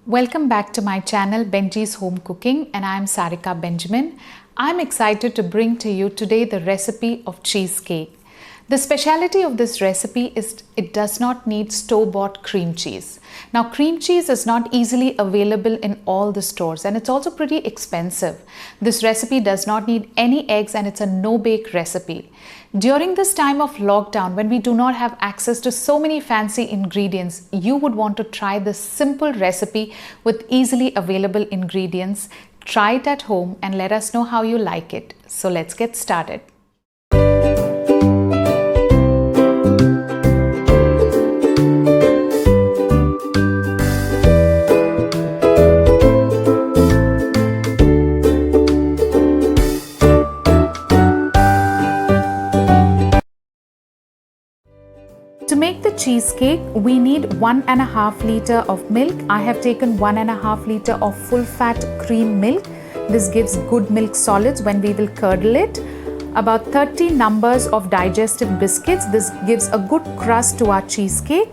Welcome back to my channel Benji's Home Cooking, and I'm Sarika Benjamin. I'm excited to bring to you today the recipe of cheesecake. The speciality of this recipe is it does not need store-bought cream cheese. Now, cream cheese is not easily available in all the stores and it's also pretty expensive. This recipe does not need any eggs and it's a no-bake recipe. During this time of lockdown, when we do not have access to so many fancy ingredients, you would want to try this simple recipe with easily available ingredients. Try it at home and let us know how you like it. So let's get started. To make the cheesecake, we need 1.5 liters of milk. I have taken 1.5 liters of full fat cream milk. This gives good milk solids when we will curdle it. About 30 numbers of digestive biscuits. This gives a good crust to our cheesecake.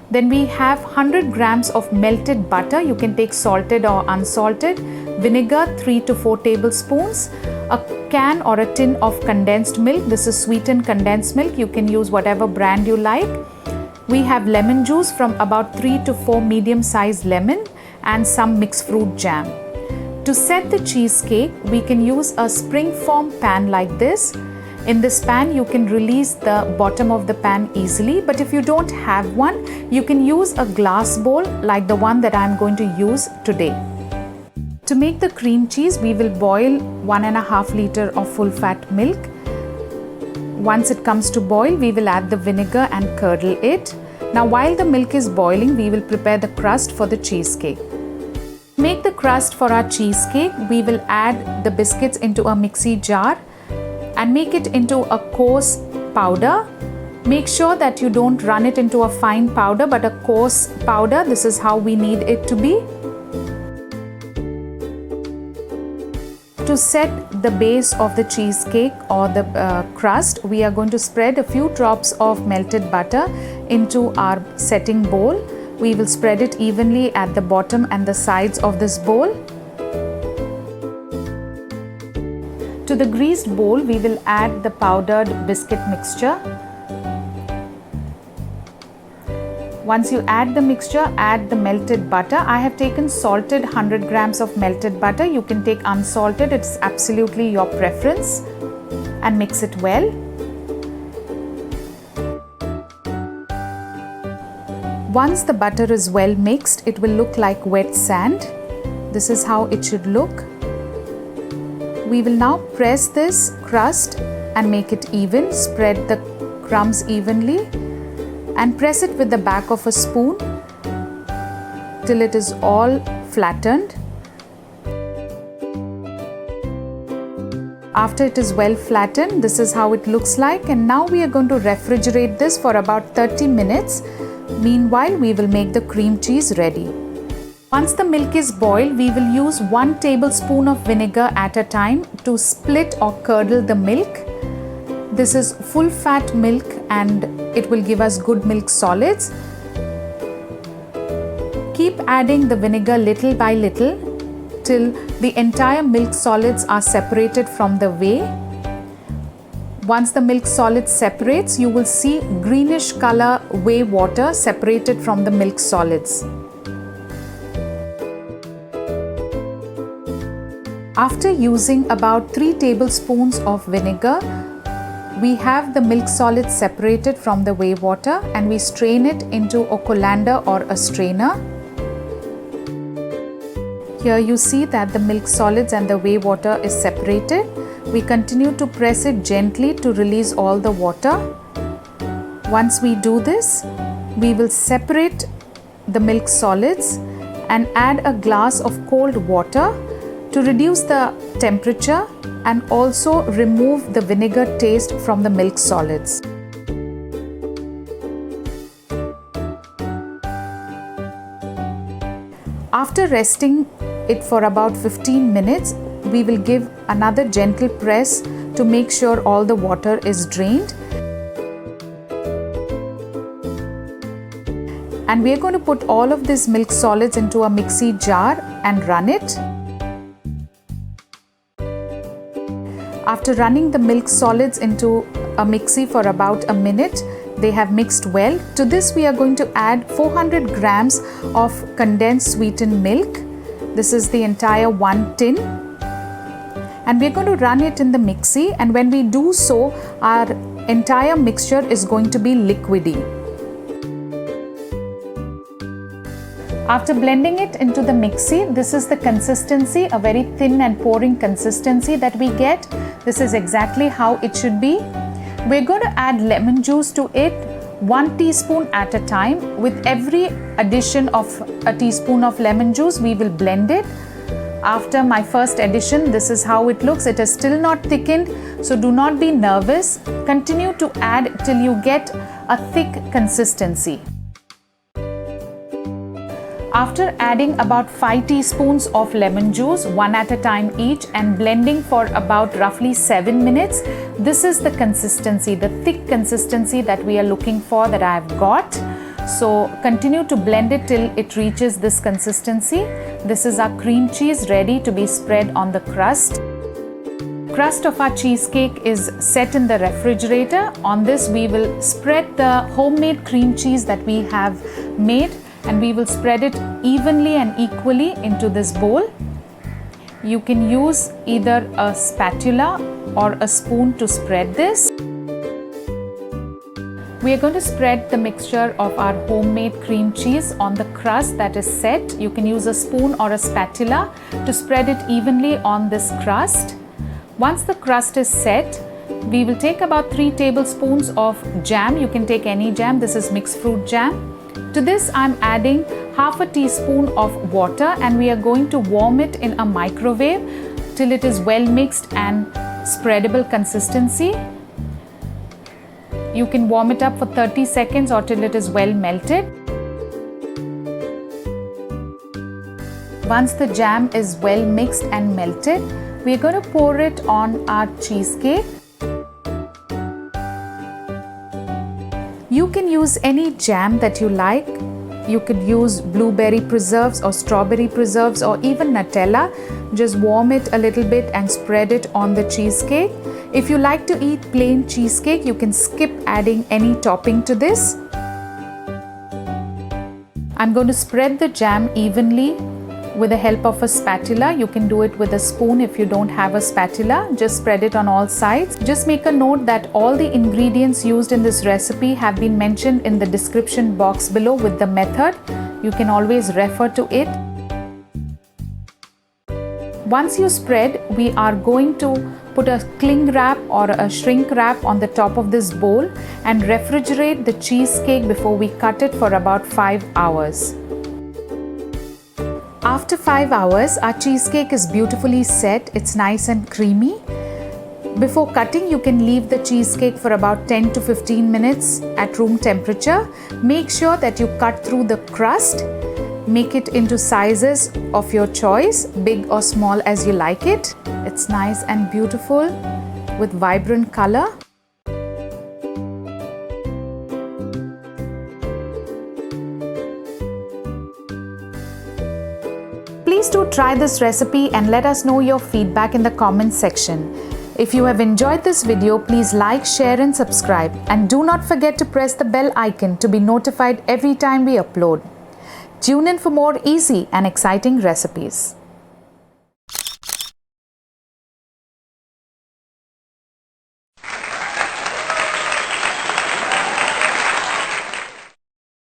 Then we have 100 grams of melted butter. You can take salted or unsalted. Vinegar, 3 to 4 tablespoons. A can or a tin of condensed milk. This is sweetened condensed milk. You can use whatever brand you like. We have lemon juice from about 3 to 4 medium-sized lemon and some mixed fruit jam. To set the cheesecake, we can use a spring-form pan like this. In this pan, you can release the bottom of the pan easily, but if you don't have one, you can use a glass bowl like the one that I'm going to use today. To make the cream cheese, we will boil 1.5 liters of full fat milk. Once it comes to boil, we will add the vinegar and curdle it. Now, while the milk is boiling, we will prepare the crust for the cheesecake. To make the crust for our cheesecake, we will add the biscuits into a mixie jar and make it into a coarse powder. Make sure that you don't run it into a fine powder, but a coarse powder. This is how we need it to be. To set the base of the cheesecake or the crust, we are going to spread a few drops of melted butter into our setting bowl. We will spread it evenly at the bottom and the sides of this bowl. To the greased bowl, we will add the powdered biscuit mixture. Once you add the mixture, add the melted butter. I have taken salted 100 grams of melted butter. You can take unsalted, it's absolutely your preference. And mix it well. Once the butter is well mixed, it will look like wet sand. This is how it should look. We will now press this crust and make it even. Spread the crumbs evenly and press it with the back of a spoon till it is all flattened. After it is well flattened, this is how it looks like, and now we are going to refrigerate this for about 30 minutes. Meanwhile, we will make the cream cheese ready. Once the milk is boiled, we will use 1 tablespoon of vinegar at a time to split or curdle the milk. This is full fat milk and it will give us good milk solids. Keep adding the vinegar little by little till the entire milk solids are separated from the whey. Once the milk solids separates, you will see greenish color whey water separated from the milk solids. After using about 3 tablespoons of vinegar, we have the milk solids separated from the whey water and we strain it into a colander or a strainer. Here you see that the milk solids and the whey water is separated. We continue to press it gently to release all the water. Once we do this, we will separate the milk solids and add a glass of cold water to reduce the temperature and also remove the vinegar taste from the milk solids. After resting it for about 15 minutes, we will give another gentle press to make sure all the water is drained. And we're going to put all of these milk solids into a mixie jar and run it. After running the milk solids into a mixie for about a minute, they have mixed well. To this we are going to add 400 grams of condensed sweetened milk. This is the entire 1 tin. And we're going to run it in the mixie, and when we do so, our entire mixture is going to be liquidy. After blending it into the mixie, this is the consistency, a very thin and pouring consistency that we get. This is exactly how it should be. We're going to add lemon juice to it, 1 teaspoon at a time. With every addition of a teaspoon of lemon juice, we will blend it. After my first addition, this is how it looks. It is still not thickened, so do not be nervous. Continue to add till you get a thick consistency. After adding about 5 teaspoons of lemon juice, 1 at a time each, and blending for about roughly 7 minutes, this is the consistency, the thick consistency that we are looking for, that I have got. So continue to blend it till it reaches this consistency. This is our cream cheese ready to be spread on the crust. Crust of our cheesecake is set in the refrigerator. On this we will spread the homemade cream cheese that we have made, and we will spread it evenly and equally into this bowl. You can use either a spatula or a spoon to spread this. We are going to spread the mixture of our homemade cream cheese on the crust that is set. You can use a spoon or a spatula to spread it evenly on this crust. Once the crust is set, we will take about 3 tablespoons of jam. You can take any jam. This is mixed fruit jam. To this I'm adding half a teaspoon of water, and we are going to warm it in a microwave till it is well mixed and spreadable consistency. You can warm it up for 30 seconds or till it is well melted. Once the jam is well mixed and melted, we are going to pour it on our cheesecake. You can use any jam that you like. You could use blueberry preserves or strawberry preserves or even Nutella. Just warm it a little bit and spread it on the cheesecake. If you like to eat plain cheesecake, you can skip adding any topping to this. I'm going to spread the jam evenly with the help of a spatula. You can do it with a spoon if you don't have a spatula. Just spread it on all sides. Just make a note that all the ingredients used in this recipe have been mentioned in the description box below with the method. You can always refer to it. Once you spread, we are going to put a cling wrap or a shrink wrap on the top of this bowl and refrigerate the cheesecake before we cut it for about 5 hours. After 5 hours, our cheesecake is beautifully set. It's nice and creamy. Before cutting, you can leave the cheesecake for about 10 to 15 minutes at room temperature. Make sure that you cut through the crust. Make it into sizes of your choice, big or small as you like it. It's nice and beautiful with vibrant color. Please do try this recipe and let us know your feedback in the comments section. If you have enjoyed this video, please like, share and subscribe, and do not forget to press the bell icon to be notified every time we upload. Tune in for more easy and exciting recipes.